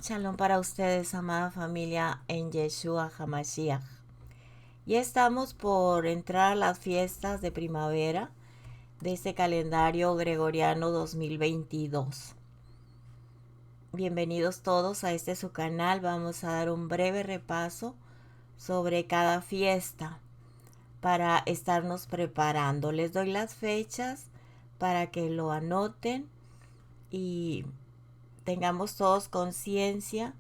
Shalom para ustedes, amada familia, en Yeshua HaMashiach. Ya estamos por entrar a las fiestas de primavera de este calendario gregoriano 2022. Bienvenidos todos a este su canal. Vamos a dar un breve repaso sobre cada fiesta para estarnos preparando. Les doy las fechas para que lo anoten y tengamos todos conciencia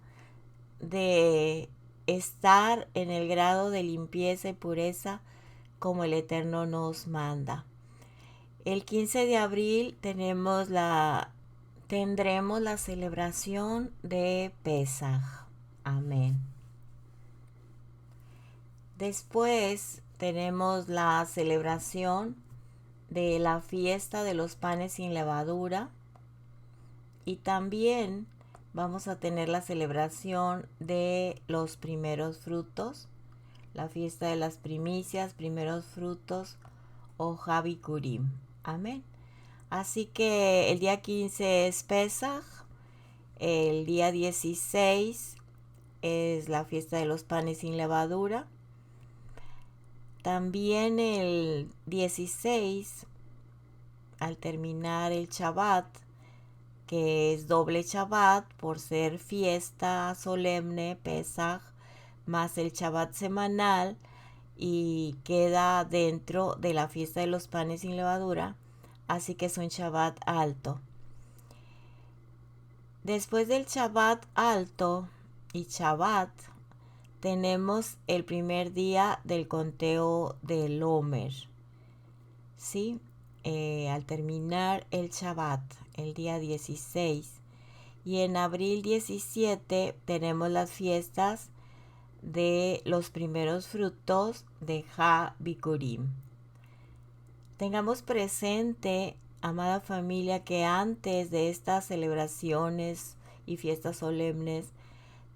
de estar en el grado de limpieza y pureza como el Eterno nos manda. El 15 de abril tendremos la celebración de Pesaj. Amén. Después tenemos la celebración de la fiesta de los panes sin levadura y también vamos a tener la celebración de los primeros frutos, la fiesta de las primicias, primeros frutos o Habikurim. Amén. Así que el día 15 es Pesaj, el día 16 es la fiesta de los panes sin levadura. También el 16, al terminar el Shabbat, que es doble Shabbat por ser fiesta solemne, Pesaj, más el Shabbat semanal, y queda dentro de la fiesta de los panes sin levadura, así que es un Shabbat alto. Después del Shabbat alto y Shabbat, tenemos el primer día del conteo del Omer, ¿sí? Al terminar el Shabbat, el día 16, y en abril 17 tenemos las fiestas de los primeros frutos de Ha Bikurim. Tengamos presente, amada familia, que antes de estas celebraciones y fiestas solemnes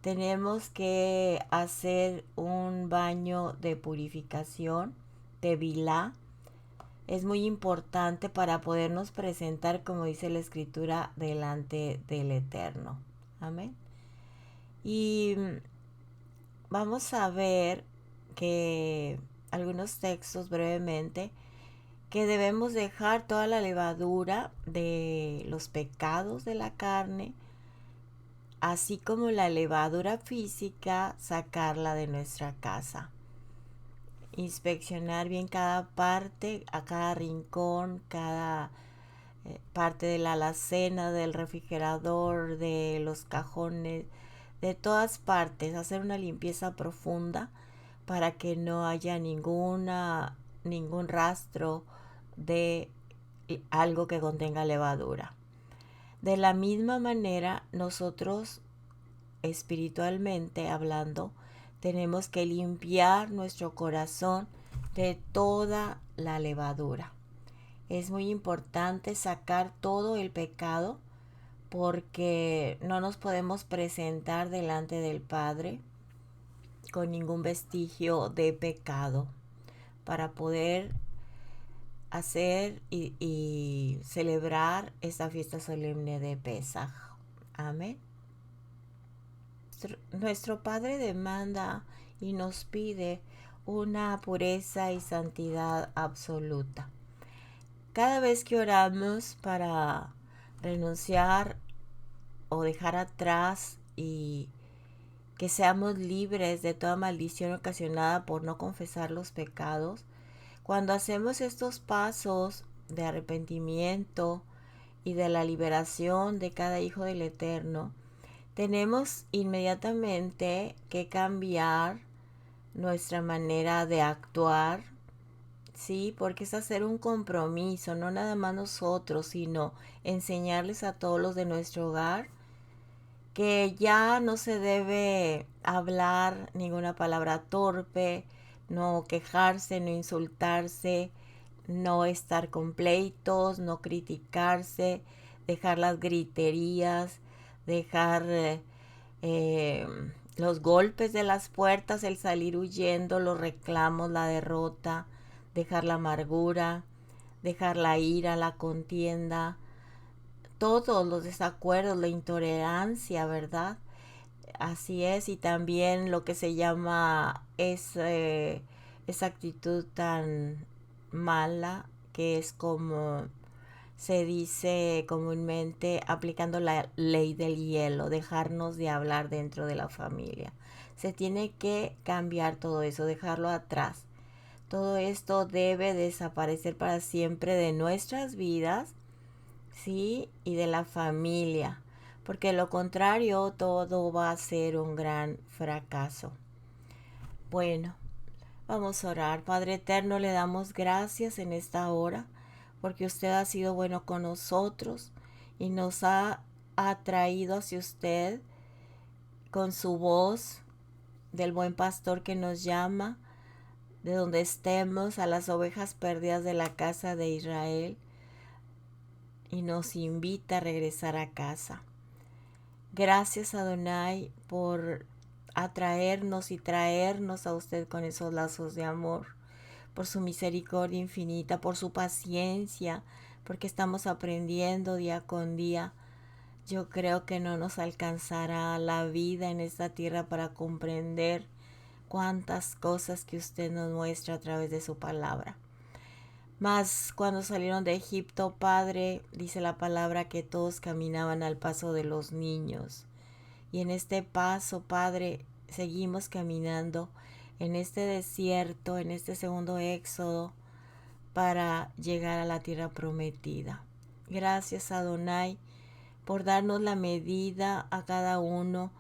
tenemos que hacer un baño de purificación, de Bilá. Es muy importante para podernos presentar, como dice la Escritura, delante del Eterno. Amén. Y vamos a ver que algunos textos brevemente, que debemos dejar toda la levadura de los pecados de la carne, así como la levadura física, sacarla de nuestra casa. Inspeccionar bien cada parte, a cada rincón, cada parte de la alacena, del refrigerador, de los cajones, de todas partes, hacer una limpieza profunda para que no haya ningún rastro de algo que contenga levadura. De la misma manera, nosotros espiritualmente hablando, tenemos que limpiar nuestro corazón de toda la levadura. Es muy importante sacar todo el pecado porque no nos podemos presentar delante del Padre con ningún vestigio de pecado para poder hacer y celebrar esta fiesta solemne de Pesaj. Amén. Nuestro Padre demanda y nos pide una pureza y santidad absoluta. Cada vez que oramos para renunciar o dejar atrás y que seamos libres de toda maldición ocasionada por no confesar los pecados, cuando hacemos estos pasos de arrepentimiento y de la liberación de cada hijo del Eterno, tenemos inmediatamente que cambiar nuestra manera de actuar, ¿sí? Porque es hacer un compromiso, no nada más nosotros, sino enseñarles a todos los de nuestro hogar que ya no se debe hablar ninguna palabra torpe, no quejarse, no insultarse, no estar con pleitos, no criticarse, dejar las griterías, dejar eh, los golpes de las puertas, el salir huyendo, los reclamos, la derrota, dejar la amargura, dejar la ira, la contienda, todos los desacuerdos, la intolerancia, ¿verdad? así es, y también lo que se llama esa actitud tan mala que es como se dice comúnmente aplicando la ley del hielo, dejarnos de hablar dentro de la familia. Se tiene que cambiar todo eso, dejarlo atrás. Todo esto debe desaparecer para siempre de nuestras vidas, ¿sí? Y de la familia, porque lo contrario todo va a ser un gran fracaso. Bueno, vamos a orar. Padre eterno, le damos gracias en esta hora porque usted ha sido bueno con nosotros y nos ha atraído hacia usted con su voz del buen pastor que nos llama de donde estemos a las ovejas perdidas de la casa de Israel y nos invita a regresar a casa. Gracias, Adonai, por atraernos y traernos a usted con esos lazos de amor, por su misericordia infinita, por su paciencia, porque estamos aprendiendo día con día. Yo creo que no nos alcanzará la vida en esta tierra para comprender cuántas cosas que usted nos muestra a través de su palabra. Mas cuando salieron de Egipto, Padre, dice la palabra que todos caminaban al paso de los niños. Y en este paso, Padre, seguimos caminando en este desierto, en este segundo éxodo, para llegar a la tierra prometida. Gracias, Adonai, por darnos la medida a cada uno,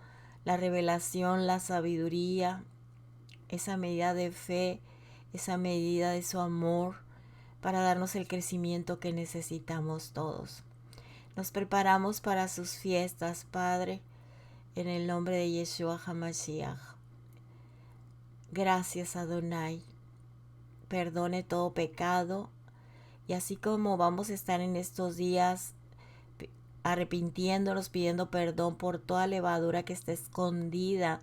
la revelación, la sabiduría, esa medida de fe, esa medida de su amor, para darnos el crecimiento que necesitamos todos. Nos preparamos para sus fiestas, Padre, en el nombre de Yeshua HaMashiach. Gracias, Adonai. Perdone todo pecado. Y así como vamos a estar en estos días arrepintiéndonos, pidiendo perdón por toda levadura que está escondida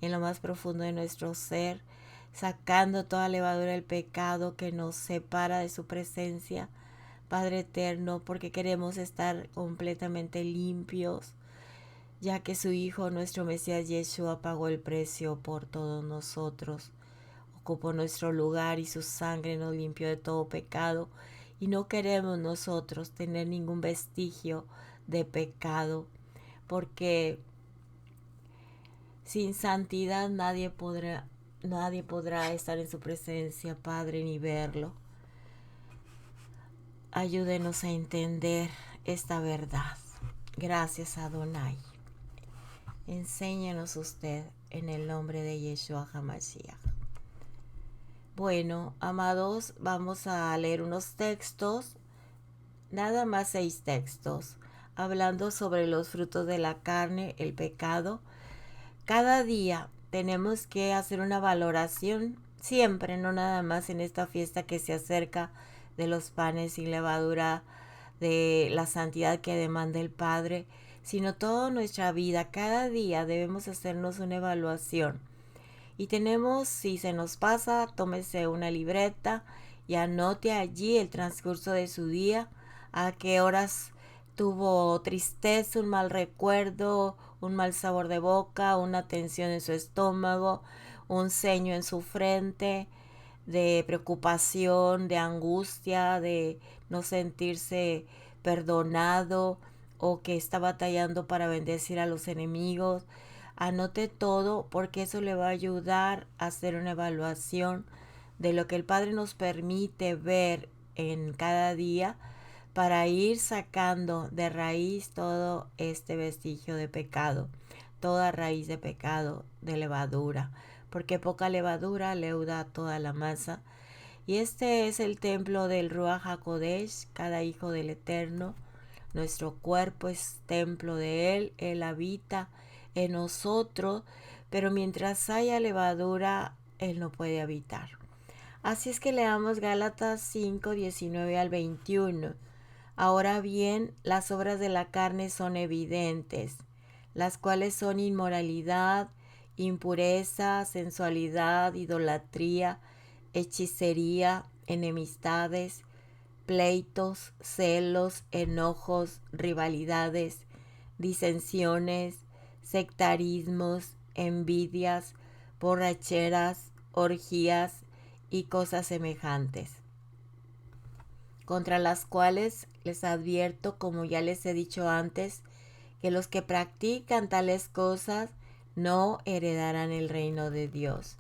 en lo más profundo de nuestro ser, sacando toda levadura del pecado que nos separa de su presencia, Padre eterno, porque queremos estar completamente limpios, ya que su Hijo, nuestro Mesías Yeshua, pagó el precio por todos nosotros, ocupó nuestro lugar y su sangre nos limpió de todo pecado, y no queremos nosotros tener ningún vestigio de pecado, porque sin santidad nadie podrá estar en su presencia, Padre, ni verlo. Ayúdenos a entender esta verdad. Gracias, Adonai. Enséñanos usted en el nombre de Yeshua HaMashiach. Bueno, amados, vamos a leer unos textos, nada más 6 textos, hablando sobre los frutos de la carne, el pecado. Cada día tenemos que hacer una valoración, siempre, no nada más en esta fiesta que se acerca de los panes sin levadura, de la santidad que demanda el Padre, sino toda nuestra vida. Cada día debemos hacernos una evaluación. Y tenemos, si se nos pasa, tómese una libreta y anote allí el transcurso de su día, a qué horas tuvo tristeza, un mal recuerdo, un mal sabor de boca, una tensión en su estómago, un ceño en su frente, de preocupación, de angustia, de no sentirse perdonado o que está batallando para bendecir a los enemigos. Anote todo porque eso le va a ayudar a hacer una evaluación de lo que el Padre nos permite ver en cada día para ir sacando de raíz todo este vestigio de pecado, toda raíz de pecado, de levadura, porque poca levadura leuda toda la masa. Y este es el templo del Ruach HaKodesh, cada hijo del Eterno. Nuestro cuerpo es templo de Él habita en nosotros, pero mientras haya levadura, Él no puede habitar. Así es que leamos Gálatas 5, 19 al 21. Ahora bien, las obras de la carne son evidentes, las cuales son inmoralidad, impureza, sensualidad, idolatría, hechicería, enemistades, pleitos, celos, enojos, rivalidades, disensiones, sectarismos, envidias, borracheras, orgías y cosas semejantes, contra las cuales les advierto, como ya les he dicho antes, que los que practican tales cosas no heredarán el reino de Dios.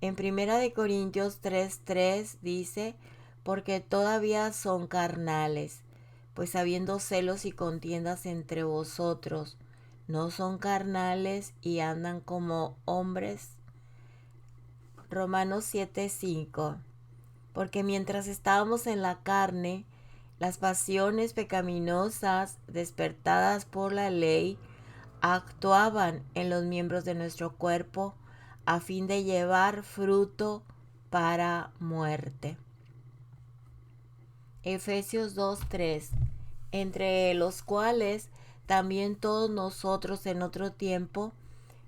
En 1 Corintios 3:3 dice, porque todavía son carnales, pues habiendo celos y contiendas entre vosotros, ¿no son carnales y andan como hombres? Romanos 7:5, porque mientras estábamos en la carne, las pasiones pecaminosas despertadas por la ley actuaban en los miembros de nuestro cuerpo a fin de llevar fruto para muerte. Efesios 2:3, entre los cuales también todos nosotros en otro tiempo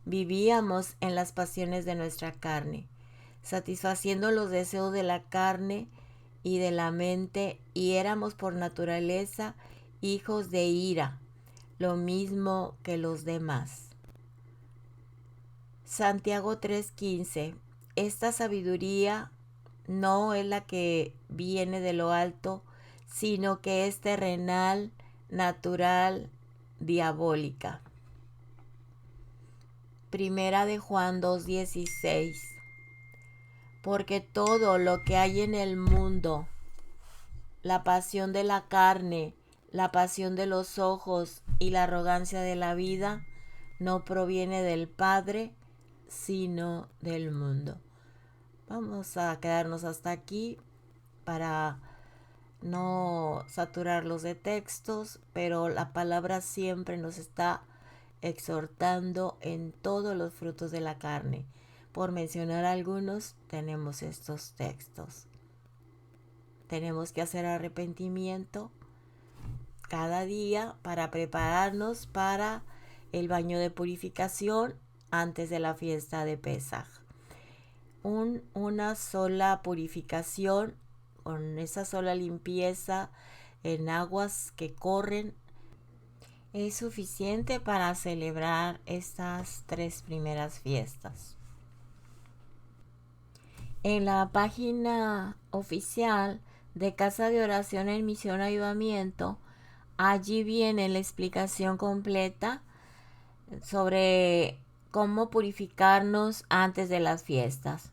vivíamos en las pasiones de nuestra carne, satisfaciendo los deseos de la carne y de la mente, y éramos por naturaleza hijos de ira, lo mismo que los demás. Santiago 3:15, esta sabiduría no es la que viene de lo alto, sino que es terrenal, natural, diabólica. Primera de Juan 2:16, porque todo lo que hay en el mundo, la pasión de la carne, la pasión de los ojos y la arrogancia de la vida, no proviene del Padre, sino del mundo. Vamos a quedarnos hasta aquí para no saturarlos de textos, pero la palabra siempre nos está exhortando en todos los frutos de la carne. Por mencionar algunos, tenemos estos textos. Tenemos que hacer arrepentimiento cada día para prepararnos para el baño de purificación antes de la fiesta de Pesaj. Una sola purificación, con esa sola limpieza en aguas que corren, es suficiente para celebrar estas 3 primeras fiestas. En la página oficial de Casa de Oración en Misión Avivamiento, allí viene la explicación completa sobre cómo purificarnos antes de las fiestas.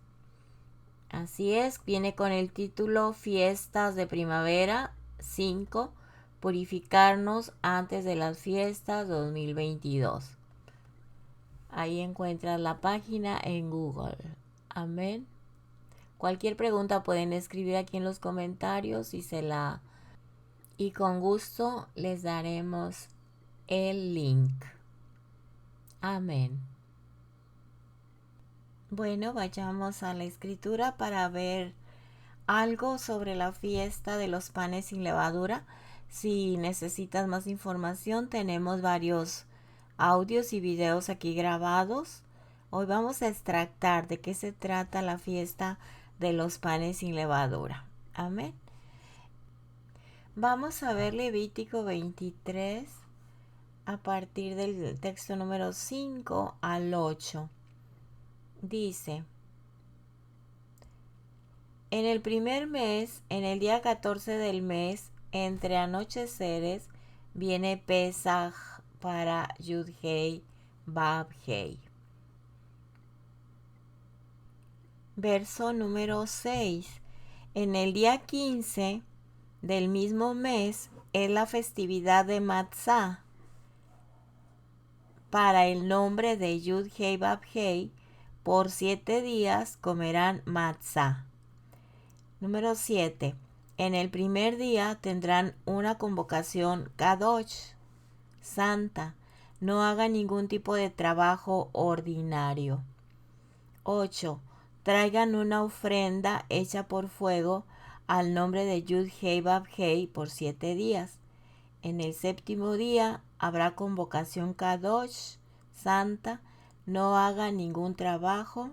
Así es, viene con el título Fiestas de Primavera 5, purificarnos antes de las fiestas 2022. Ahí encuentras la página en Google. Amén. Cualquier pregunta pueden escribir aquí en los comentarios y con gusto les daremos el link. Amén. Bueno, vayamos a la escritura para ver algo sobre la fiesta de los panes sin levadura. Si necesitas más información, tenemos varios audios y videos aquí grabados. Hoy vamos a extractar de qué se trata la fiesta de los panes sin levadura. Amén. Vamos a ver Levítico 23 a partir del texto número 5 al 8. Dice: en el primer mes, en el día 14 del mes, entre anocheceres, viene Pesaj para Yud-Hei, Vav-Hei. Verso número 6. En el día 15 del mismo mes es la festividad de Matzah. Para el nombre de Yud-Hei, Vav-Hei, por 7 días comerán Matzah. Número 7. En el primer día tendrán una convocación Kadosh, santa. No hagan ningún tipo de trabajo ordinario. 8. Traigan una ofrenda hecha por fuego al nombre de Yud-Hei, Vav-Hei por 7 días. En el séptimo día habrá convocación Kadosh, santa. No hagan ningún trabajo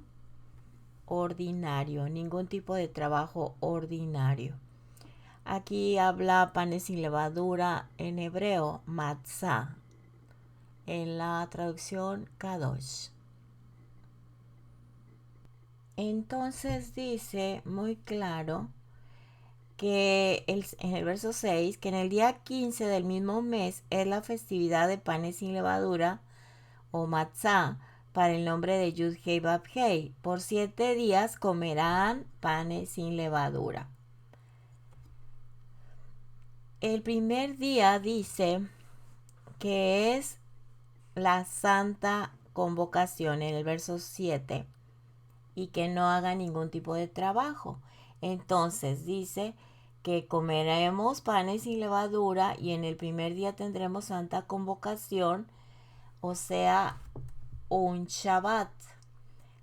ordinario, ningún tipo de trabajo ordinario. Aquí habla panes sin levadura, en hebreo, matzah. en la traducción Kadosh. Entonces dice muy claro que en el verso 6, que en el día 15 del mismo mes es la festividad de panes sin levadura o matzá para el nombre de Yud Hei Bab Hei. Por 7 días comerán panes sin levadura. El primer día dice que es la santa convocación en el verso 7 y que no haga ningún tipo de trabajo. Entonces dice que comeremos panes sin levadura y en el primer día tendremos santa convocación, o sea, un Shabbat.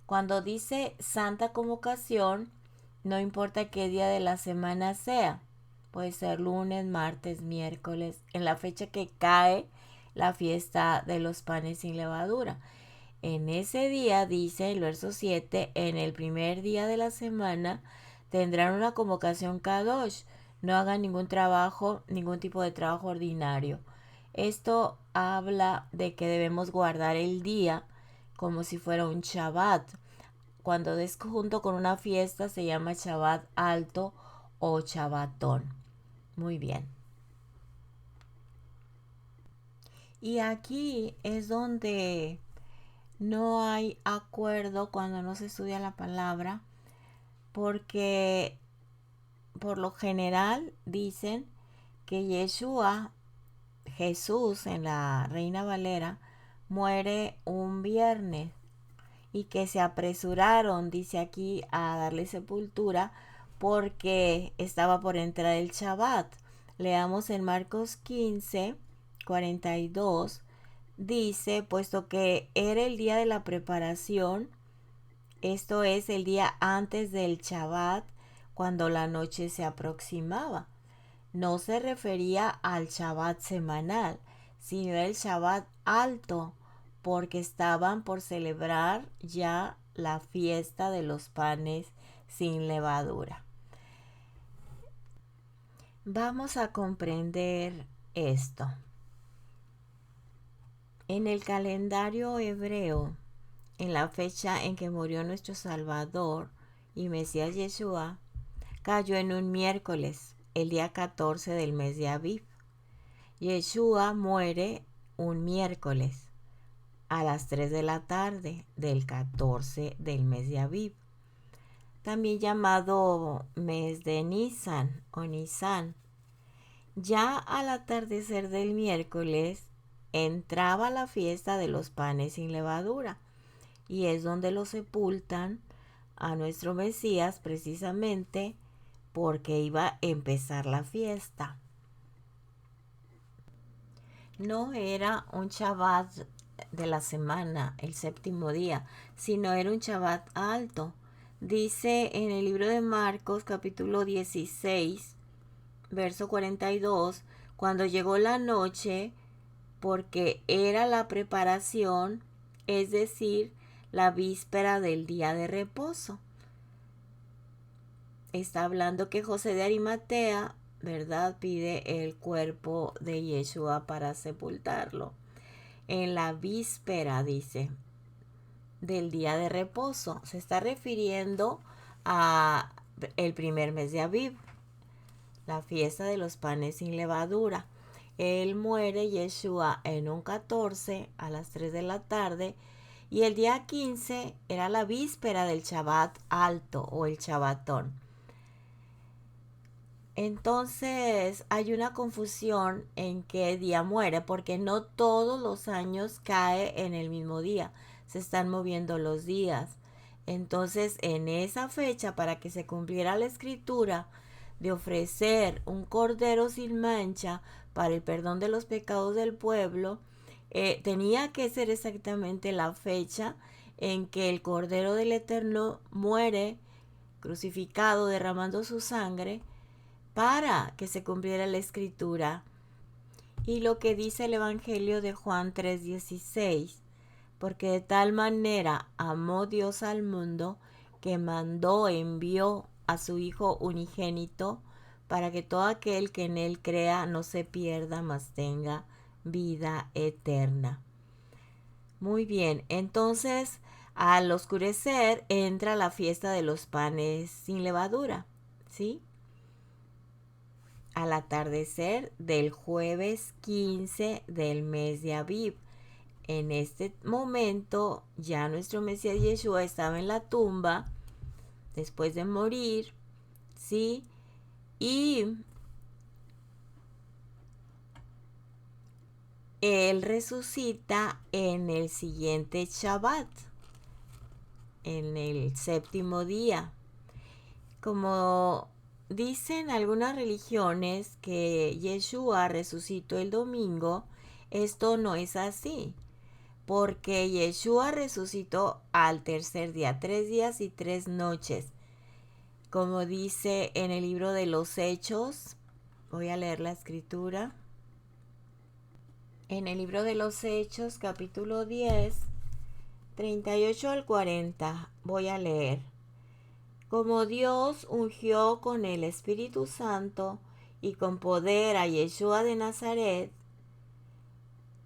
Cuando dice santa convocación, no importa qué día de la semana sea. Puede ser lunes, martes, miércoles, en la fecha que cae la fiesta de los panes sin levadura. En ese día, dice el verso 7, en el primer día de la semana tendrán una convocación Kadosh. No hagan ningún trabajo, ningún tipo de trabajo ordinario. Esto habla de que debemos guardar el día como si fuera un Shabbat. Cuando es junto con una fiesta se llama Shabbat alto o Shabbatón. Muy bien. Y aquí es donde no hay acuerdo cuando no se estudia la palabra, porque por lo general dicen que Yeshua, Jesús en la Reina Valera, muere un viernes y que se apresuraron, dice aquí, a darle sepultura porque estaba por entrar el Shabbat. Leamos en Marcos 15, 42. Dice, puesto que era el día de la preparación, esto es el día antes del Shabbat, cuando la noche se aproximaba. No se refería al Shabbat semanal, sino el Shabbat alto, porque estaban por celebrar ya la fiesta de los panes sin levadura. Vamos a comprender esto. En el calendario hebreo, en la fecha en que murió nuestro Salvador y Mesías Yeshua, cayó en un miércoles, el día 14 del mes de Aviv. Yeshua muere un miércoles a las 3 de la tarde del 14 del mes de Aviv, también llamado mes de Nisan o Nisan. Ya al atardecer del miércoles entraba la fiesta de los panes sin levadura y es donde lo sepultan a nuestro Mesías, precisamente porque iba a empezar la fiesta. No era un Shabbat de la semana, el séptimo día, sino era un Shabbat alto. Dice en el libro de Marcos, capítulo 16, verso 42, cuando llegó la noche, porque era la preparación, es decir, la víspera del día de reposo. Está hablando que José de Arimatea, ¿verdad?, pide el cuerpo de Yeshua para sepultarlo. En la víspera, dice, del día de reposo. Se está refiriendo a el primer mes de Aviv, la fiesta de los panes sin levadura. Él muere, Yeshua, en un 14 a las 3 de la tarde y el día 15 era la víspera del Shabbat alto o el Shabbatón. Entonces hay una confusión en qué día muere, porque no todos los años cae en el mismo día, se están moviendo los días. Entonces en esa fecha, para que se cumpliera la escritura de ofrecer un cordero sin mancha para el perdón de los pecados del pueblo, tenía que ser exactamente la fecha en que el Cordero del Eterno muere crucificado, derramando su sangre, para que se cumpliera la escritura. Y lo que dice el Evangelio de Juan 3:16, porque de tal manera amó Dios al mundo que envió a su Hijo unigénito para que todo aquel que en él crea no se pierda, mas tenga vida eterna. Muy bien, entonces al oscurecer entra la fiesta de los panes sin levadura, ¿sí? Al atardecer del jueves 15 del mes de Aviv. En este momento ya nuestro Mesías Yeshua estaba en la tumba después de morir, ¿sí? Y él resucita en el siguiente Shabbat, en el séptimo día. Como dicen algunas religiones que Yeshua resucitó el domingo, esto no es así, porque Yeshua resucitó al tercer día, 3 días y 3 noches. Como dice en el libro de los Hechos, voy a leer la escritura. En el libro de los Hechos, capítulo 10, 38 al 40, voy a leer. Como Dios ungió con el Espíritu Santo y con poder a Yeshua de Nazaret,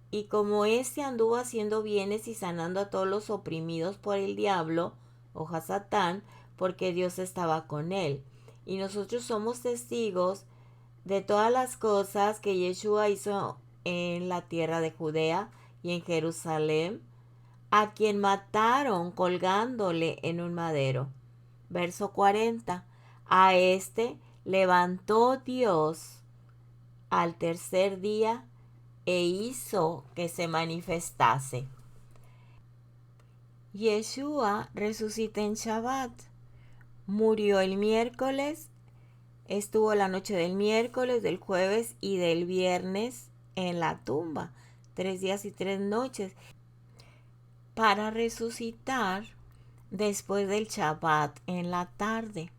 y como éste anduvo haciendo bienes y sanando a todos los oprimidos por el diablo, o Hasatán, porque Dios estaba con él. Y nosotros somos testigos de todas las cosas que Yeshua hizo en la tierra de Judea y en Jerusalén, a quien mataron colgándole en un madero. Verso 40. A este levantó Dios al tercer día e hizo que se manifestase. Yeshua resucita en Shabbat. Murió el miércoles, estuvo la noche del miércoles, del jueves y del viernes en la tumba, 3 días y 3 noches, para resucitar después del Shabbat en la tarde.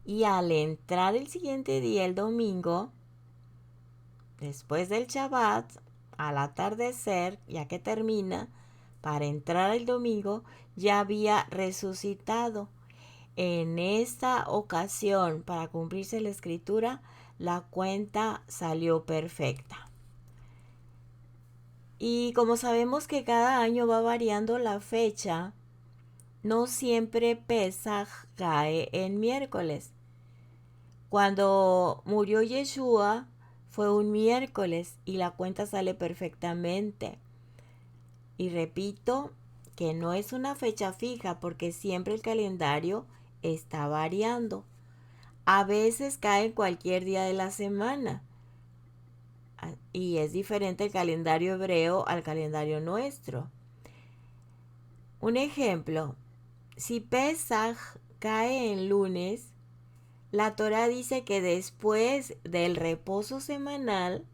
Y al entrar el siguiente día, el domingo, después del Shabbat, al atardecer, ya que termina, para entrar el domingo, ya había resucitado. En esta ocasión, para cumplirse la escritura, la cuenta salió perfecta. Y como sabemos que cada año va variando la fecha, no siempre Pesaj cae en miércoles. Cuando murió Yeshua fue un miércoles y la cuenta sale perfectamente. Y repito que no es una fecha fija porque siempre el calendario está variando. A veces cae en cualquier día de la semana. Y es diferente el calendario hebreo al calendario nuestro. Un ejemplo, si Pesaj cae en lunes, la Torah dice que después del reposo semanal,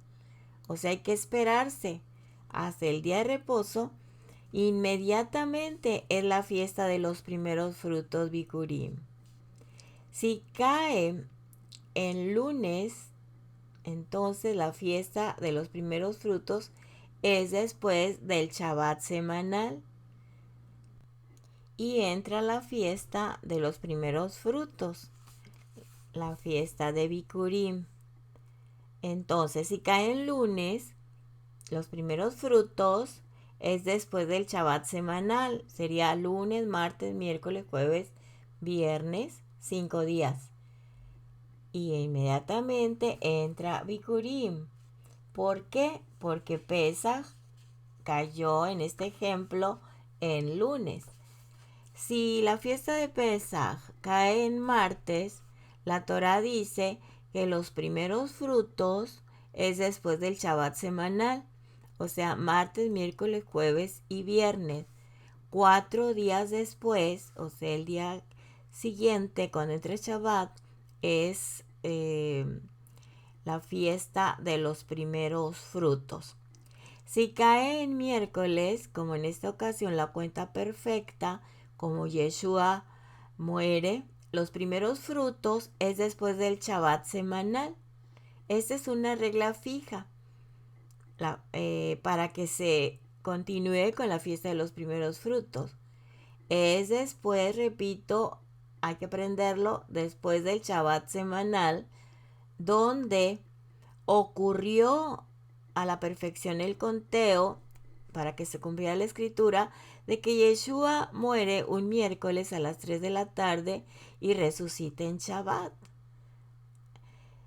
o sea, hay que esperarse hasta el día de reposo, inmediatamente es la fiesta de los primeros frutos Bikurim. Si cae en lunes, entonces la fiesta de los primeros frutos es después del Shabbat semanal y entra la fiesta de los primeros frutos, la fiesta de Bikurim. Entonces, si cae en lunes, los primeros frutos es después del Shabbat semanal. Sería lunes, martes, miércoles, jueves, viernes, 5 días. Y inmediatamente entra Bikurim. ¿Por qué? Porque Pesaj cayó en este ejemplo en lunes. Si la fiesta de Pesaj cae en martes, la Torah dice que los primeros frutos es después del Shabbat semanal, o sea, martes, miércoles, jueves y viernes. 4 días después, o sea, el día siguiente, cuando entre Shabbat, es la fiesta de los primeros frutos. Si cae en miércoles, como en esta ocasión la cuenta perfecta, como Yeshua muere, los primeros frutos es después del Shabbat semanal. Esta es una regla fija para que se continúe con la fiesta de los primeros frutos. Es después, repito, hay que aprenderlo, después del Shabbat semanal, donde ocurrió a la perfección el conteo para que se cumpliera la escritura de que Yeshua muere un miércoles a las 3 de la tarde y resucita en Shabbat.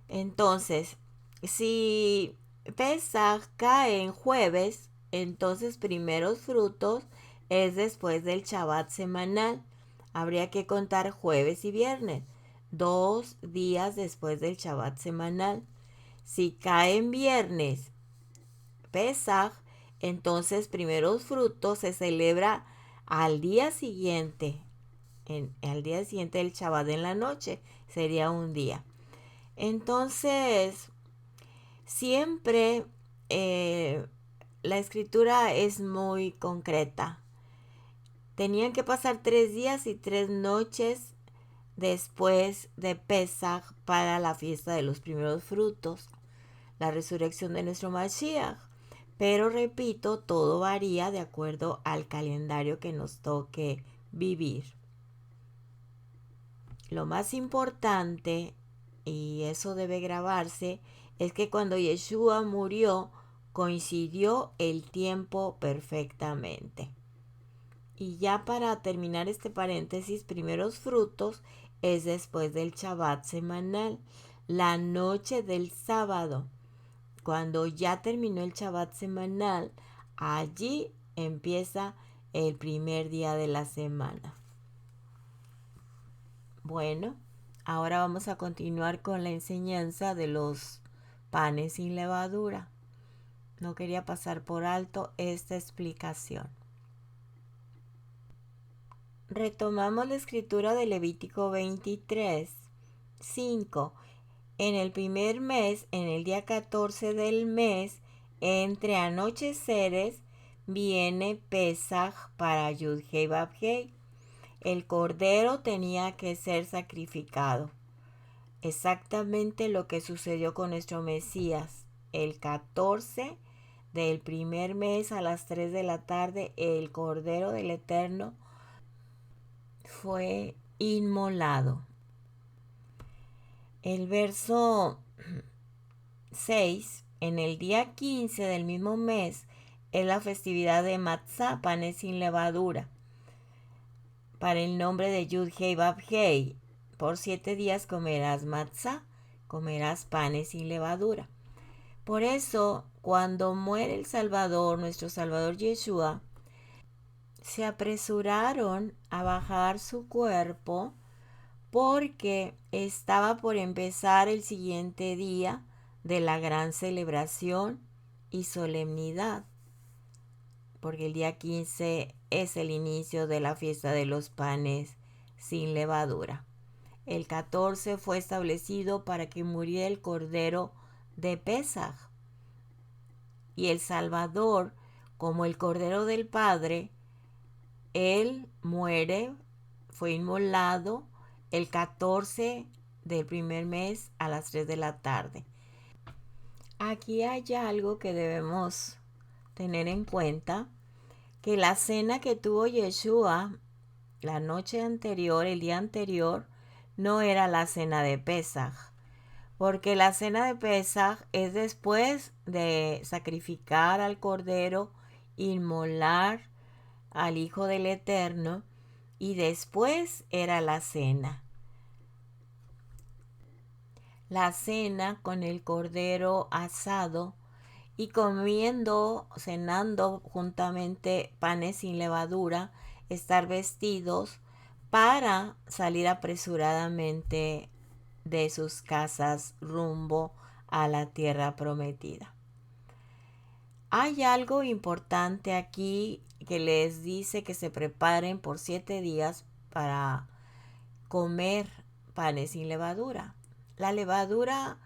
Entonces, si Pesaj cae en jueves, entonces primeros frutos es después del Shabbat semanal. Habría que contar jueves y viernes, 2 días después del Shabbat semanal. Si cae en viernes Pesaj, entonces primeros frutos se celebra al día siguiente, al día siguiente del Shabbat en la noche, sería un día. Entonces, siempre la escritura es muy concreta. Tenían que pasar 3 días y 3 noches después de Pesaj para la fiesta de los primeros frutos, la resurrección de nuestro Mashiach. Pero repito, todo varía de acuerdo al calendario que nos toque vivir. Lo más importante, y eso debe grabarse, es que cuando Yeshua murió, coincidió el tiempo perfectamente. Y ya para terminar este paréntesis, primeros frutos es después del Shabbat semanal, la noche del sábado. Cuando ya terminó el Shabbat semanal, allí empieza el primer día de la semana. Bueno, ahora vamos a continuar con la enseñanza de los panes sin levadura. No quería pasar por alto esta explicación. Retomamos la escritura de Levítico 23, 5. En el primer mes, en el día 14 del mes, entre anocheceres, viene Pesaj para Yud-Hei Vav-Hei. El cordero tenía que ser sacrificado. Exactamente lo que sucedió con nuestro Mesías. El 14 del primer mes a las 3 de la tarde, el Cordero del Eterno fue inmolado. El verso 6, en el día 15 del mismo mes, es la festividad de Matzah, panes sin levadura, para el nombre de Yud-Hei Vav-Hei. Por 7 días comerás matzah, comerás panes sin levadura. Por eso, cuando muere el Salvador, nuestro Salvador Yeshua, se apresuraron a bajar su cuerpo porque estaba por empezar el siguiente día de la gran celebración y solemnidad, porque el día 15 es el inicio de la fiesta de los panes sin levadura. El 14 fue establecido para que muriera el Cordero de Pesaj. Y el Salvador, como el Cordero del Padre, él muere, fue inmolado el 14 del primer mes a las 3 de la tarde. Aquí hay algo que debemos tener en cuenta, que la cena que tuvo Yeshua la noche anterior, el día anterior, no era la cena de Pesaj, porque la cena de Pesaj es después de sacrificar al Cordero, inmolar al Hijo del Eterno, y después era la cena. La cena con el Cordero asado y comiendo, cenando juntamente panes sin levadura, estar vestidos para salir apresuradamente de sus casas rumbo a la tierra prometida. Hay algo importante aquí que les dice que se preparen por 7 días para comer panes sin levadura. La levadura,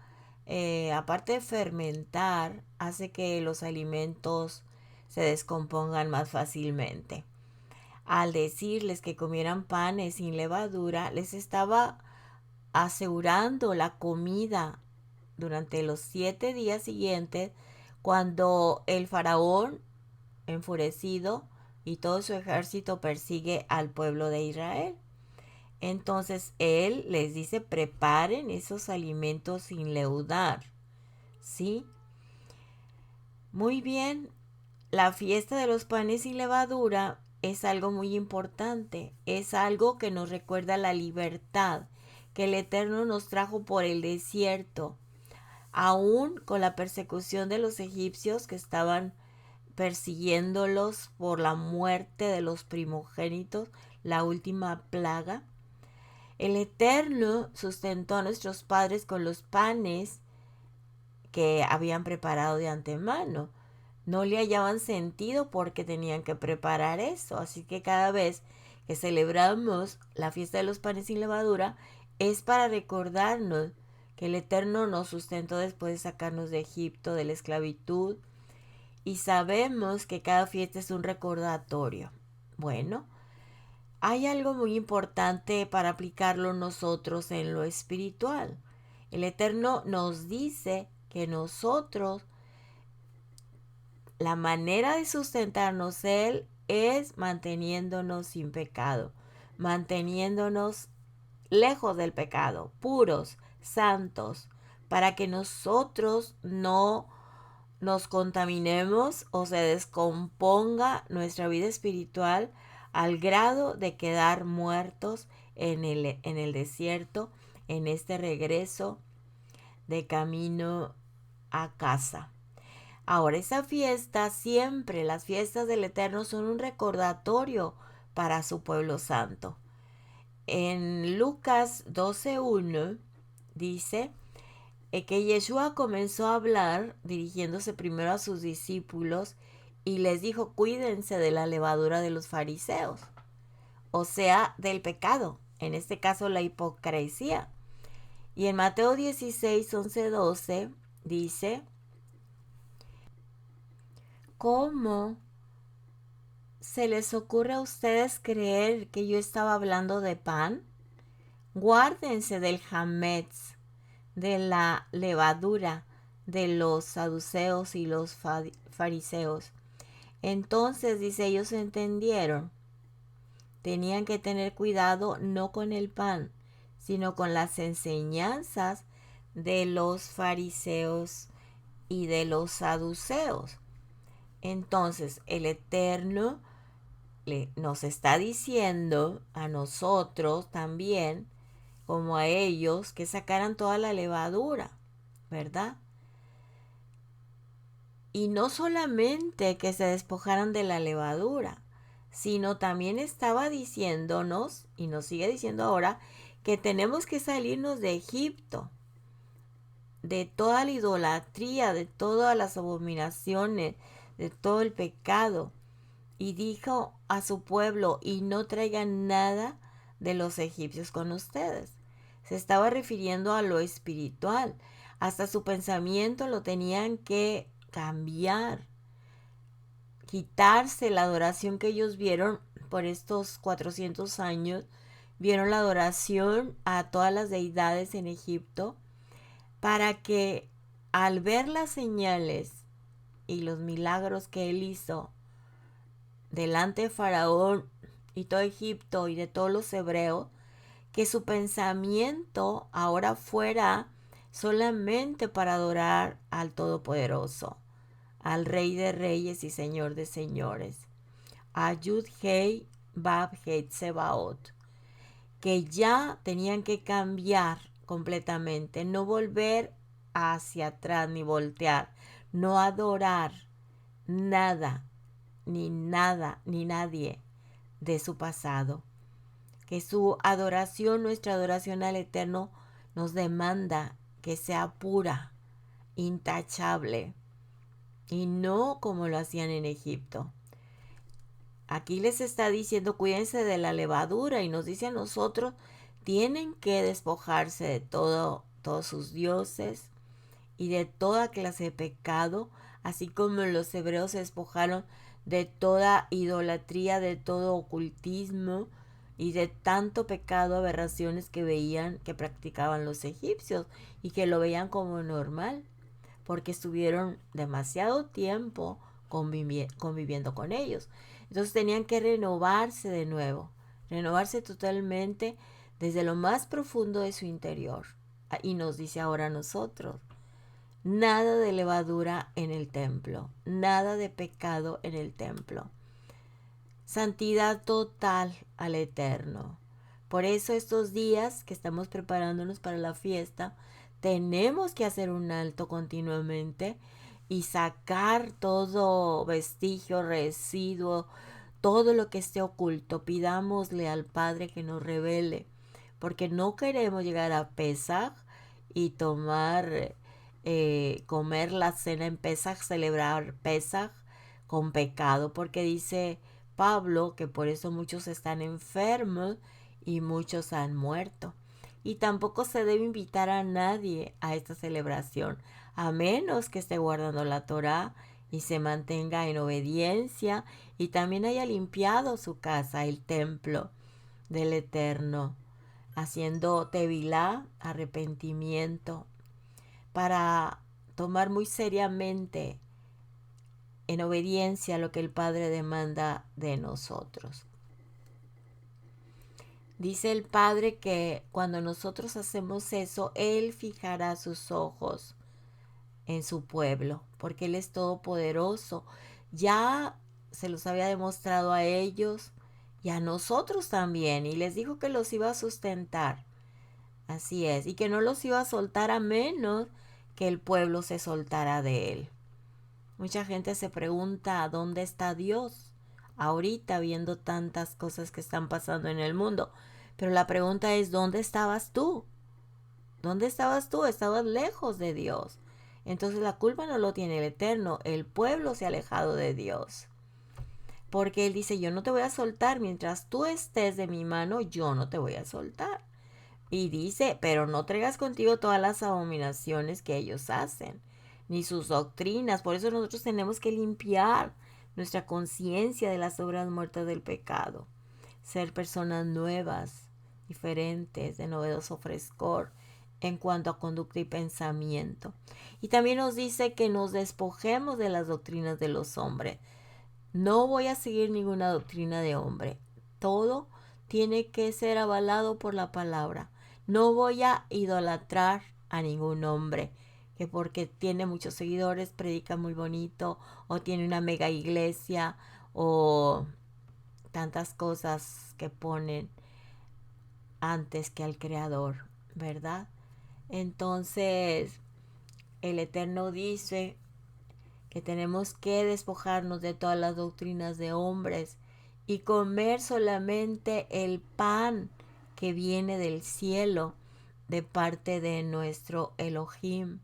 aparte de fermentar, hace que los alimentos se descompongan más fácilmente. Al decirles que comieran panes sin levadura, les estaba asegurando la comida durante los 7 días siguientes, cuando el faraón, enfurecido, y todo su ejército persigue al pueblo de Israel. Entonces él les dice: preparen esos alimentos sin leudar. ¿Sí? Muy bien. la fiesta de los panes sin levadura es algo muy importante, es algo que nos recuerda la libertad que el Eterno nos trajo por el desierto, aún con la persecución de los egipcios que estaban persiguiéndolos por la muerte de los primogénitos, la última plaga. El Eterno sustentó a nuestros padres con los panes que habían preparado de antemano. No le hallaban sentido porque tenían que preparar eso. Así que cada vez que celebramos la fiesta de los panes sin levadura es para recordarnos que el Eterno nos sustentó después de sacarnos de Egipto, de la esclavitud. Y sabemos que cada fiesta es un recordatorio. Bueno, hay algo muy importante para aplicarlo nosotros en lo espiritual. El Eterno nos dice que nosotros, la manera de sustentarnos Él es manteniéndonos sin pecado, manteniéndonos lejos del pecado, puros, santos, para que nosotros no nos contaminemos o se descomponga nuestra vida espiritual al grado de quedar muertos en el desierto, en este regreso de camino a casa. Ahora, esa fiesta, siempre las fiestas del Eterno son un recordatorio para su pueblo santo. En Lucas 12:1 dice que Yeshua comenzó a hablar dirigiéndose primero a sus discípulos y les dijo: cuídense de la levadura de los fariseos, o sea, del pecado, en este caso la hipocresía. Y en Mateo 16:11-12 dice: ¿cómo se les ocurre a ustedes creer que yo estaba hablando de pan? Guárdense del hametz, de la levadura de los saduceos y los fariseos. Entonces, dice, ellos entendieron. Tenían que tener cuidado no con el pan, sino con las enseñanzas de los fariseos y de los saduceos. Entonces, el Eterno nos está diciendo a nosotros también, como a ellos, que sacaran toda la levadura, ¿verdad? Y no solamente que se despojaran de la levadura, sino también estaba diciéndonos, y nos sigue diciendo ahora, que tenemos que salirnos de Egipto, de toda la idolatría, de todas las abominaciones, de todo el pecado. Y dijo a su pueblo: y no traigan nada de los egipcios con ustedes. Se estaba refiriendo a lo espiritual. Hasta su pensamiento lo tenían que cambiar, quitarse la adoración que ellos vieron por estos 400 años. Vieron la adoración a todas las deidades en Egipto, para que al ver las señales y los milagros que él hizo delante de Faraón y todo Egipto y de todos los hebreos, que su pensamiento ahora fuera solamente para adorar al Todopoderoso, al Rey de Reyes y Señor de Señores, a Yud Hei Bab Hei Tsebaot, que ya tenían que cambiar completamente, no volver hacia atrás ni voltear, no adorar nada, ni nada, ni nadie de su pasado. Que su adoración, nuestra adoración al Eterno, nos demanda que sea pura, intachable, y no como lo hacían en Egipto. Aquí les está diciendo: cuídense de la levadura, y nos dice a nosotros: tienen que despojarse de todos sus dioses y de toda clase de pecado, así como los hebreos se despojaron de toda idolatría, de todo ocultismo y de tanto pecado, aberraciones que veían que practicaban los egipcios y que lo veían como normal, porque estuvieron demasiado tiempo conviviendo con ellos. Entonces tenían que renovarse de nuevo, renovarse totalmente desde lo más profundo de su interior. Y nos dice ahora a nosotros: Nada de levadura en el templo, nada de pecado en el templo. Santidad total al Eterno. Por eso estos días que estamos preparándonos para la fiesta, tenemos que hacer un alto continuamente y sacar todo vestigio, residuo, todo lo que esté oculto. Pidámosle al Padre que nos revele, porque no queremos llegar a Pesaj y comer la cena en Pesaj, celebrar Pesaj con pecado, porque dice Pablo que por eso muchos están enfermos y muchos han muerto. Y tampoco se debe invitar a nadie a esta celebración, a menos que esté guardando la Torá y se mantenga en obediencia y también haya limpiado su casa, el templo del Eterno, haciendo tevilá, arrepentimiento, para tomar muy seriamente en obediencia a lo que el Padre demanda de nosotros. Dice el Padre que cuando nosotros hacemos eso, Él fijará sus ojos en su pueblo, porque Él es todopoderoso. Ya se los había demostrado a ellos y a nosotros también, y les dijo que los iba a sustentar. Así es, y que no los iba a soltar a menos que el pueblo se soltara de Él. Mucha gente se pregunta dónde está Dios ahorita viendo tantas cosas que están pasando en el mundo. Pero la pregunta es, ¿dónde estabas tú? ¿Dónde estabas tú? Estabas lejos de Dios. Entonces la culpa no lo tiene el Eterno, el pueblo se ha alejado de Dios. Porque Él dice, yo no te voy a soltar, mientras tú estés de mi mano, yo no te voy a soltar. Y dice, pero no traigas contigo todas las abominaciones que ellos hacen, ni sus doctrinas. Por eso nosotros tenemos que limpiar nuestra conciencia de las obras muertas del pecado. Ser personas nuevas, diferentes, de novedoso frescor en cuanto a conducta y pensamiento. Y también nos dice que nos despojemos de las doctrinas de los hombres. No voy a seguir ninguna doctrina de hombre. Todo tiene que ser avalado por la palabra. No voy a idolatrar a ningún hombre que porque tiene muchos seguidores predica muy bonito o tiene una mega iglesia o tantas cosas que ponen antes que al Creador, ¿verdad? Entonces el Eterno dice que tenemos que despojarnos de todas las doctrinas de hombres y comer solamente el pan que viene del cielo de parte de nuestro Elohim,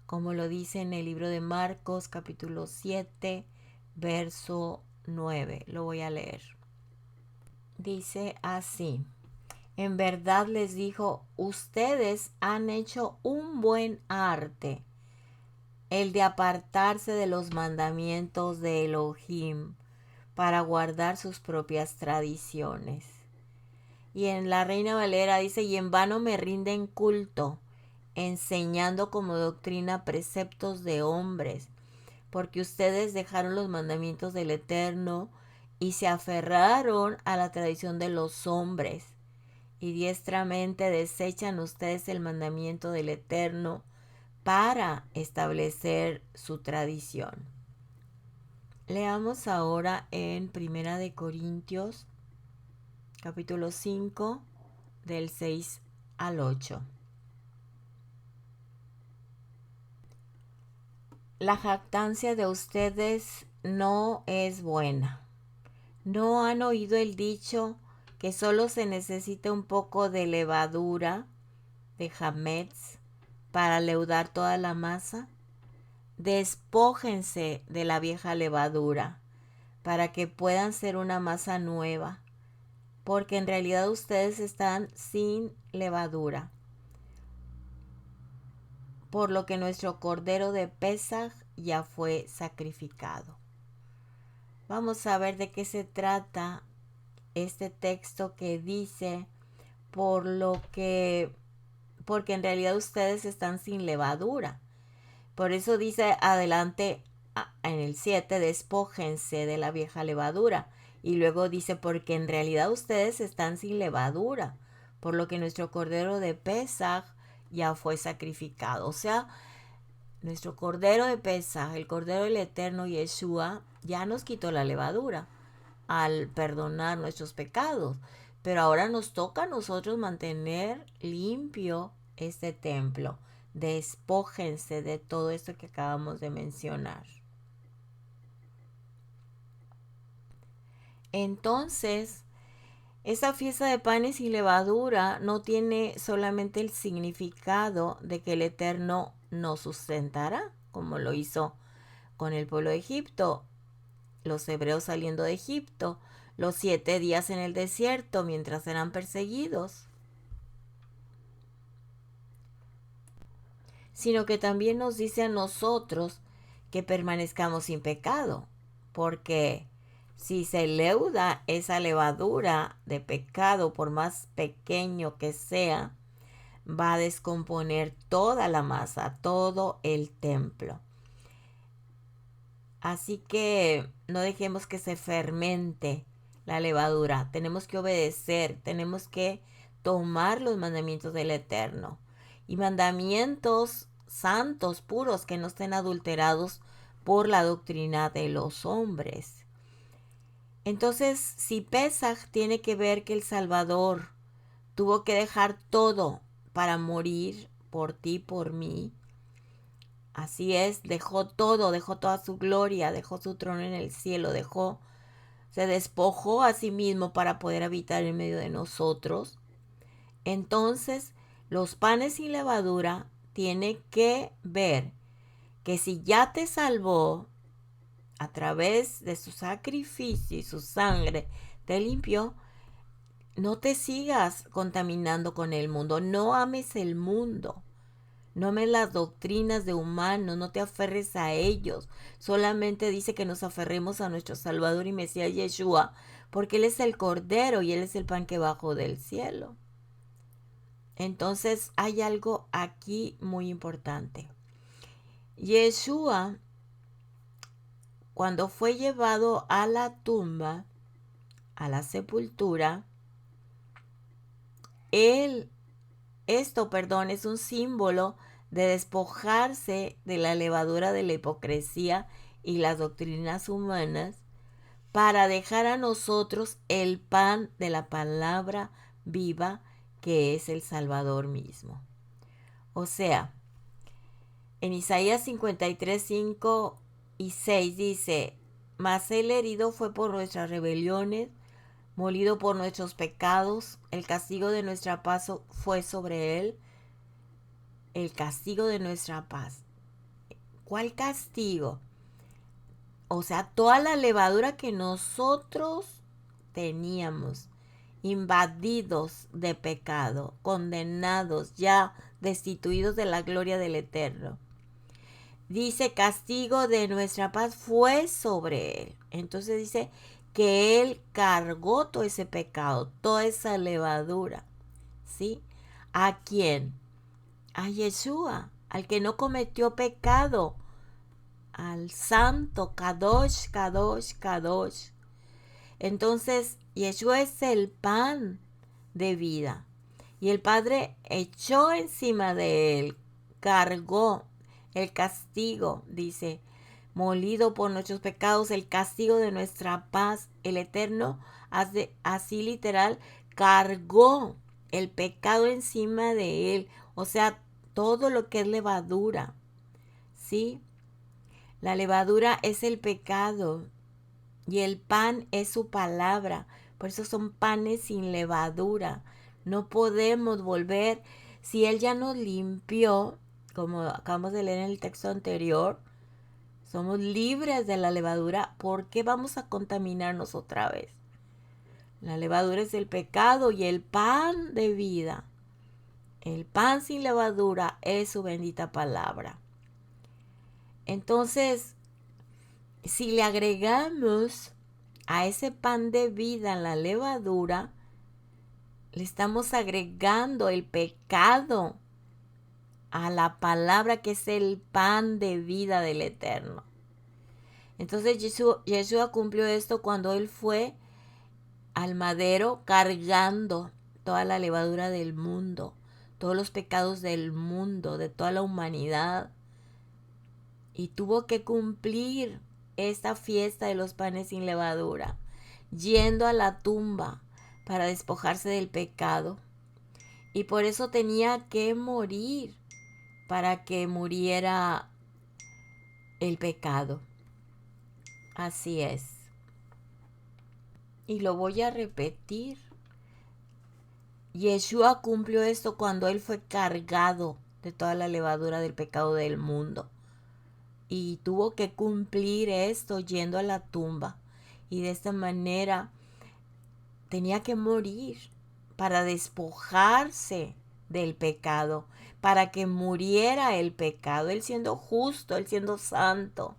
como lo dice en el libro de Marcos capítulo 7, verso 9. Lo voy a leer. Dice así: en verdad les dijo, ustedes han hecho un buen arte, el de apartarse de los mandamientos de Elohim para guardar sus propias tradiciones. Y en la Reina Valera dice, y en vano me rinden culto, enseñando como doctrina preceptos de hombres, porque ustedes dejaron los mandamientos del Eterno y se aferraron a la tradición de los hombres, y diestramente desechan ustedes el mandamiento del Eterno para establecer su tradición. Leamos ahora en Primera de Corintios, capítulo 5, del 6 al 8. La jactancia de ustedes no es buena. ¿No han oído el dicho que solo se necesita un poco de levadura, de hametz, para leudar toda la masa? Despójense de la vieja levadura para que puedan ser una masa nueva, porque en realidad ustedes están sin levadura. Por lo que nuestro cordero de Pesaj ya fue sacrificado. Vamos a ver de qué se trata este texto que dice porque en realidad ustedes están sin levadura. Por eso dice adelante en el 7, despójense de la vieja levadura. Y luego dice, porque en realidad ustedes están sin levadura, por lo que nuestro cordero de Pesaj ya fue sacrificado. O sea, Nuestro Cordero de Pesaj, el Cordero del Eterno Yeshua, ya nos quitó la levadura al perdonar nuestros pecados. Pero ahora nos toca a nosotros mantener limpio este templo. Despójense de todo esto que acabamos de mencionar. Entonces, esta fiesta de panes sin levadura no tiene solamente el significado de que el Eterno nos sustentará, como lo hizo con el pueblo de Egipto, los hebreos saliendo de Egipto, los 7 días en el desierto mientras eran perseguidos, sino que también nos dice a nosotros que permanezcamos sin pecado, porque si se leuda esa levadura de pecado, por más pequeño que sea, va a descomponer toda la masa, todo el templo. Así que no dejemos que se fermente la levadura. Tenemos que obedecer, tenemos que tomar los mandamientos del Eterno. Y mandamientos santos, puros, que no estén adulterados por la doctrina de los hombres. Entonces, si Pesaj tiene que ver que el Salvador tuvo que dejar todo para morir por ti, por mí, así es, dejó todo, dejó toda su gloria, dejó su trono en el cielo, se despojó a sí mismo para poder habitar en medio de nosotros. Entonces, los panes sin levadura tiene que ver que si ya te salvó a través de su sacrificio y su sangre, te limpió, no te sigas contaminando con el mundo, no ames el mundo. No ames las doctrinas de humanos, no te aferres a ellos. Solamente dice que nos aferremos a nuestro Salvador y Mesías Yeshua, porque Él es el Cordero y Él es el pan que bajó del cielo. Entonces hay algo aquí muy importante. Yeshua, cuando fue llevado a la tumba, a la sepultura, es un símbolo de despojarse de la levadura de la hipocresía y las doctrinas humanas para dejar a nosotros el pan de la palabra viva que es el Salvador mismo. O sea, en Isaías 53, 5 y 6 dice, mas el herido fue por nuestras rebeliones, molido por nuestros pecados, el castigo de nuestra paz fue sobre él, el castigo de nuestra paz. ¿Cuál castigo? O sea, toda la levadura que nosotros teníamos, invadidos de pecado, condenados, ya destituidos de la gloria del Eterno. Dice, castigo de nuestra paz fue sobre él. Entonces dice que él cargó todo ese pecado, toda esa levadura. ¿Sí? ¿A quién? A Yeshua, al que no cometió pecado, al santo, Kadosh, Kadosh, Kadosh. Entonces, Yeshua es el pan de vida. Y el Padre echó encima de él, cargó el castigo, dice, molido por nuestros pecados, el castigo de nuestra paz. El Eterno, así literal, cargó el pecado encima de él. O sea, todo lo que es levadura, ¿sí? La levadura es el pecado y el pan es su palabra. Por eso son panes sin levadura. No podemos volver, si Él ya nos limpió, como acabamos de leer en el texto anterior, somos libres de la levadura. ¿Por qué vamos a contaminarnos otra vez? La levadura es el pecado y el pan de vida. El pan sin levadura es su bendita palabra. Entonces, si le agregamos a ese pan de vida la levadura, le estamos agregando el pecado a la palabra que es el pan de vida del Eterno. Entonces Yeshua cumplió esto cuando él fue al madero cargando toda la levadura del mundo, todos los pecados del mundo, de toda la humanidad. y tuvo que cumplir esta fiesta de los panes sin levadura, yendo a la tumba para despojarse del pecado. Y por eso tenía que morir, para que muriera el pecado. Así es. Y lo voy a repetir. Yeshua cumplió esto cuando él fue cargado de toda la levadura del pecado del mundo. Y tuvo que cumplir esto yendo a la tumba. Y de esta manera tenía que morir para despojarse del pecado, para que muriera el pecado, él siendo justo, él siendo santo.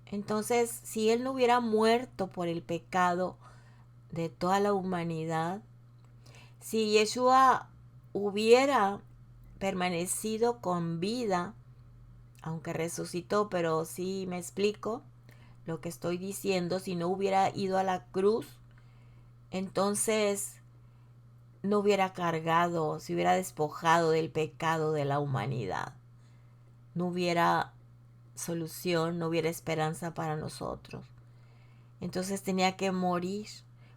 Entonces, si él no hubiera muerto por el pecado de toda la humanidad, si Yeshua hubiera permanecido con vida, aunque resucitó, pero sí me explico lo que estoy diciendo, si no hubiera ido a la cruz, entonces no hubiera cargado, se hubiera despojado del pecado de la humanidad. No hubiera solución, no hubiera esperanza para nosotros. Entonces tenía que morir,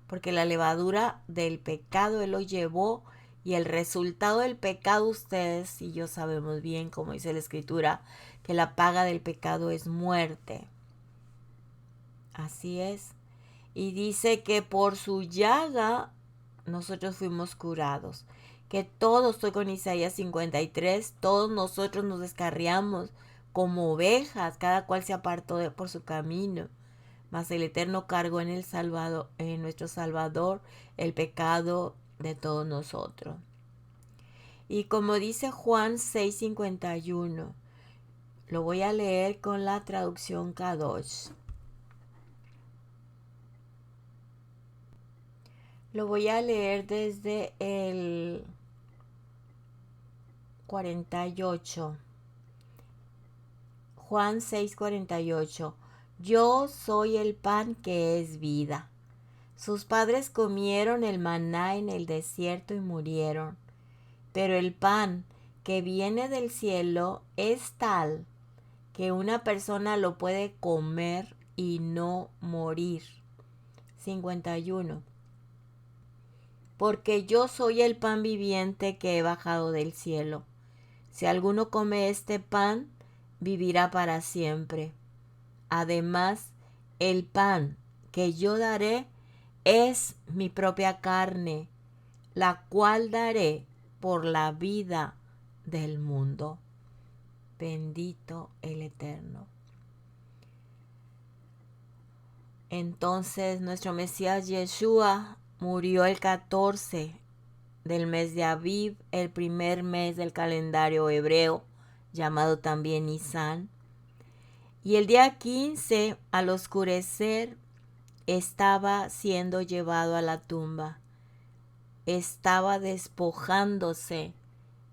porque la levadura del pecado él lo llevó, y el resultado del pecado ustedes y yo sabemos bien, como dice la Escritura, que la paga del pecado es muerte. Así es. Y dice que por su llaga nosotros fuimos curados. Que todos, estoy con Isaías 53, todos nosotros nos descarriamos como ovejas, cada cual se apartó por su camino. Mas el Eterno cargó en el Salvador, en nuestro Salvador, el pecado de todos nosotros. Y como dice Juan 6:51, lo voy a leer con la traducción Kadosh. Lo voy a leer desde el 48. Juan 6:48. Yo soy el pan que es vida. Sus padres comieron el maná en el desierto y murieron. Pero el pan que viene del cielo es tal que una persona lo puede comer y no morir. 51. Porque yo soy el pan viviente que he bajado del cielo. Si alguno come este pan, vivirá para siempre. Además, el pan que yo daré es mi propia carne, la cual daré por la vida del mundo. Bendito el Eterno. Entonces nuestro Mesías Yeshua murió el 14 del mes de Aviv, el primer mes del calendario hebreo, llamado también Nisan. Y el día 15, al oscurecer, estaba siendo llevado a la tumba. Estaba despojándose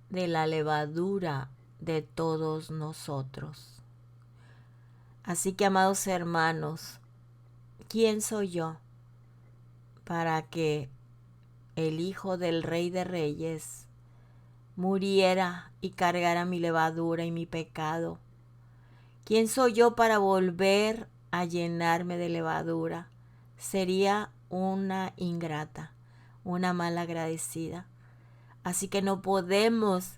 de la levadura de todos nosotros. Así que, amados hermanos, ¿quién soy yo para que el Hijo del Rey de Reyes muriera y cargara mi levadura y mi pecado? ¿Quién soy yo para volver a llenarme de levadura? Sería una ingrata, una malagradecida. Así que no podemos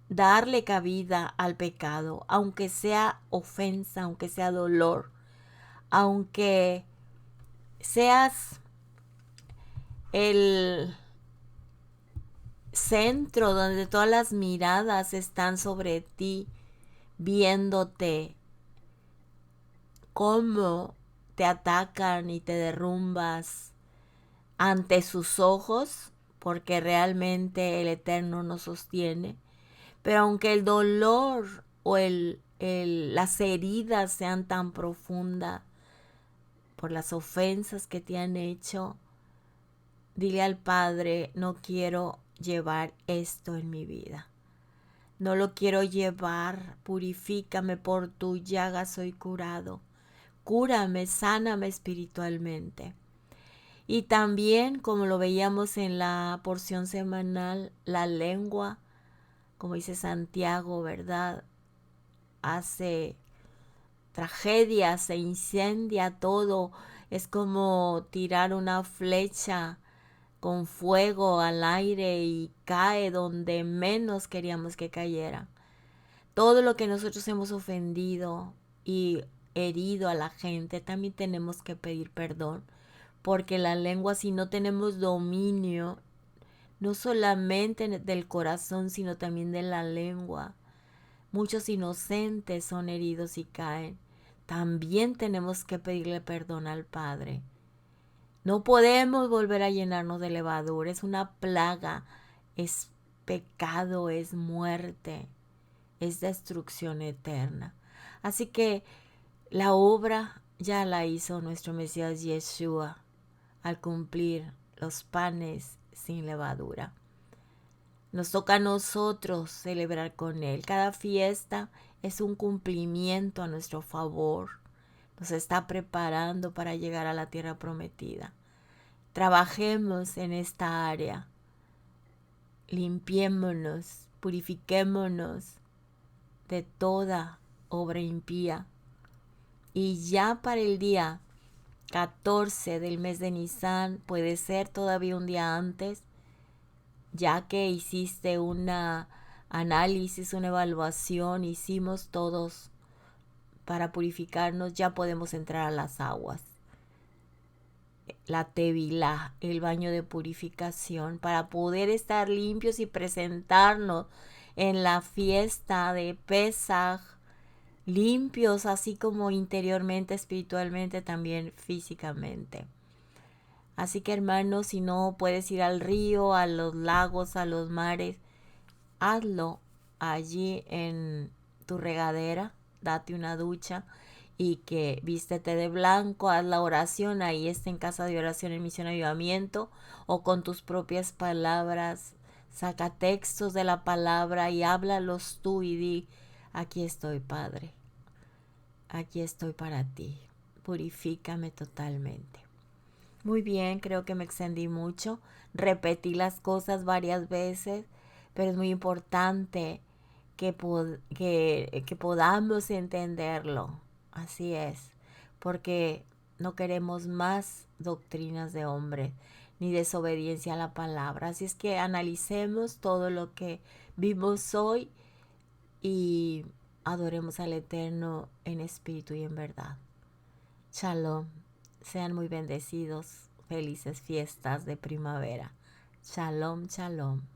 darle cabida al pecado, aunque sea ofensa, aunque sea dolor, aunque seas el centro donde todas las miradas están sobre ti, viéndote cómo te atacan y te derrumbas ante sus ojos, porque realmente el Eterno nos sostiene. Pero aunque el dolor o las heridas sean tan profundas por las ofensas que te han hecho, dile al Padre: no quiero llevar esto en mi vida. No lo quiero llevar. Purifícame, por tu llaga soy curado. Cúrame, sáname espiritualmente. Y también, como lo veíamos en la porción semanal, la lengua, como dice Santiago, ¿verdad? hace tragedias, se incendia todo. Es como tirar una flecha con fuego al aire y cae donde menos queríamos que cayera. Todo lo que nosotros hemos ofendido y herido a la gente, también tenemos que pedir perdón, porque la lengua, si no tenemos dominio, no solamente del corazón, sino también de la lengua, muchos inocentes son heridos y caen. También tenemos que pedirle perdón al Padre. No podemos volver a llenarnos de levadura, es una plaga, es pecado, es muerte, es destrucción eterna. Así que la obra ya la hizo nuestro Mesías Yeshua al cumplir los panes sin levadura. Nos toca a nosotros celebrar con Él. Cada fiesta es un cumplimiento a nuestro favor. Nos está preparando para llegar a la tierra prometida. Trabajemos en esta área. Limpiémonos, purifiquémonos de toda obra impía. Y ya para el día 14 del mes de Nisan, puede ser todavía un día antes, ya que hiciste una análisis, una evaluación, hicimos todos para purificarnos, ya podemos entrar a las aguas. La tevilá, el baño de purificación, para poder estar limpios y presentarnos en la fiesta de Pesaj, limpios, así como interiormente, espiritualmente, también físicamente. Así que, hermanos, si no puedes ir al río, a los lagos, a los mares, hazlo allí en tu regadera, date una ducha y que vístete de blanco, haz la oración, ahí está en Casa de Oración en Misión Avivamiento, o con tus propias palabras, saca textos de la palabra y háblalos tú y di, aquí estoy, Padre, aquí estoy para ti, purifícame totalmente. Muy bien, creo que me extendí mucho, repetí las cosas varias veces, pero es muy importante que podamos entenderlo. Así es, porque no queremos más doctrinas de hombre ni desobediencia a la palabra. Así es que analicemos todo lo que vimos hoy y adoremos al Eterno en espíritu y en verdad. Shalom. Sean muy bendecidos. Felices fiestas de primavera. Shalom, shalom.